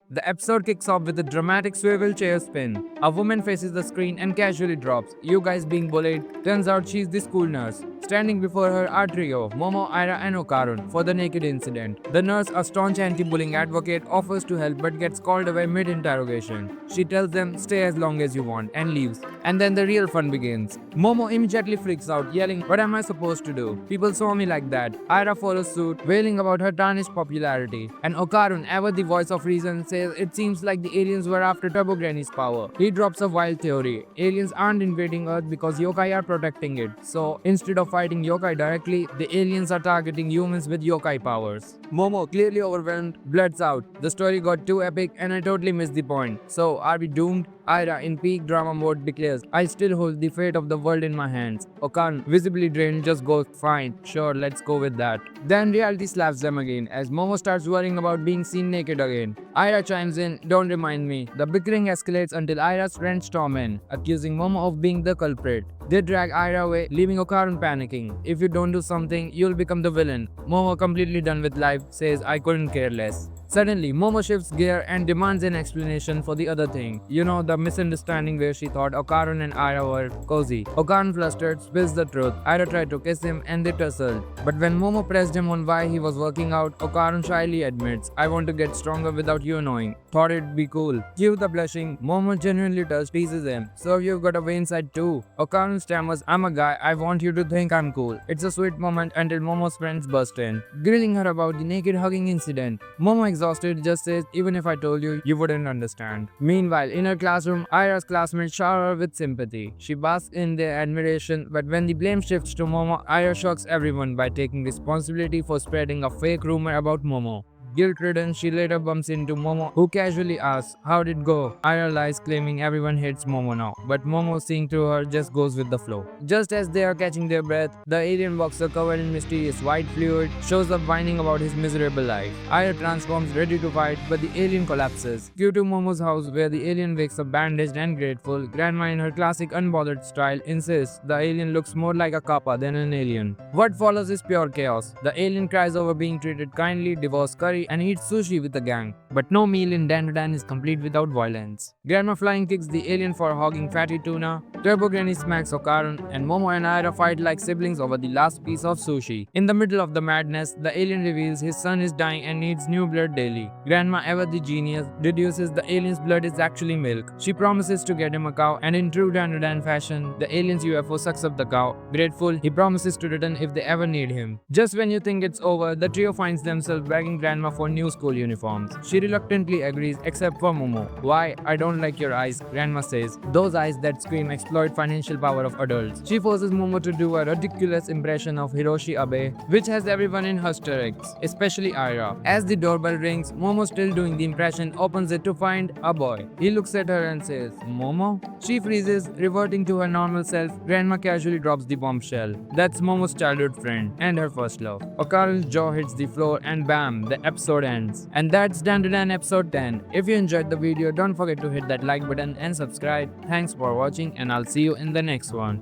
The episode kicks off with a dramatic swivel chair spin. A woman faces the screen and casually drops. You guys being bullied. Turns out she's the school nurse. Standing before her are trio, Momo, Ira and Okarun, for the naked incident. The nurse, a staunch anti-bullying advocate, offers to help but gets called away mid-interrogation. She tells them, stay as long as you want, and leaves. And then the real fun begins. Momo immediately freaks out, yelling, what am I supposed to do? People saw me like that. Ira follows suit, wailing about her tarnished popularity. And Okarun, ever the voice of reason, says it seems like the aliens were after Turbo Granny's power. He drops a wild theory. Aliens aren't invading Earth because yokai are protecting it. So, instead of fighting yokai directly, the aliens are targeting humans with yokai powers. Momo, clearly overwhelmed, blurts out. The story got too epic and I totally missed the point. So, are we doomed? Ira, in peak drama mode, declares, I still hold the fate of the world in my hands. Okan, visibly drained, just goes, fine, sure, let's go with that. Then reality slaps them again as Momo starts worrying about being seen naked again. Ira chimes in, don't remind me. The bickering escalates until Ira's friends storm in, accusing Momo of being the culprit. They drag Ira away, leaving Okarun panicking. If you don't do something, you'll become the villain. Momo, completely done with life, says I couldn't care less. Suddenly, Momo shifts gear and demands an explanation for the other thing. You know, the misunderstanding where she thought Okarun and Ira were cozy. Okarun, flustered, spills the truth. Ira tried to kiss him and they tussled. But when Momo pressed him on why he was working out, Okarun shyly admits, I want to get stronger without you knowing. Thought it'd be cool. Cue the blushing. Momo genuinely teases him. So you've got a vein side too. Okarun stammers, I'm a guy, I want you to think I'm cool. It's a sweet moment until Momo's friends burst in, grilling her about the naked hugging incident. Momo, exhausted, just says, even if I told you, you wouldn't understand. Meanwhile, in her classroom, Ira's classmates shower her with sympathy. She basks in their admiration, but when the blame shifts to Momo, Ira shocks everyone by taking responsibility for spreading a fake rumor about Momo. Guilt-ridden, she later bumps into Momo, who casually asks, how'd it go? Ira lies, claiming everyone hates Momo now, but Momo, seeing through her, just goes with the flow. Just as they are catching their breath, the alien boxer covered in mysterious white fluid shows up whining about his miserable life. Ira transforms, ready to fight, but the alien collapses. Cue to Momo's house, where the alien wakes up bandaged and grateful. Grandma, in her classic unbothered style, insists the alien looks more like a kappa than an alien. What follows is pure chaos. The alien cries over being treated kindly, devours curry, and eats sushi with the gang. But no meal in Dandadan is complete without violence. Grandma flying kicks the alien for hogging fatty tuna. Turbo Granny smacks Okarun, and Momo and Ira fight like siblings over the last piece of sushi. In the middle of the madness, the alien reveals his son is dying and needs new blood daily. Grandma, ever the genius, deduces the alien's blood is actually milk. She promises to get him a cow, and in true Dandadan fashion, the alien's UFO sucks up the cow. Grateful, he promises to return if they ever need him. Just when you think it's over, the trio finds themselves begging Grandma for new school uniforms. She reluctantly agrees, except for Momo. Why? I don't like your eyes, Grandma says. Those eyes that scream exploit financial power of adults. She forces Momo to do a ridiculous impression of Hiroshi Abe, which has everyone in hysterics, especially Ira. As the doorbell rings, Momo, still doing the impression, opens it to find a boy. He looks at her and says, Momo? She freezes, reverting to her normal self. Grandma casually drops the bombshell. That's Momo's childhood friend and her first love. Okarun's jaw hits the floor and bam, the episode ends. And that's Dandadan episode 10. If you enjoyed the video, don't forget to hit that like button and subscribe. Thanks for watching and I'll see you in the next one.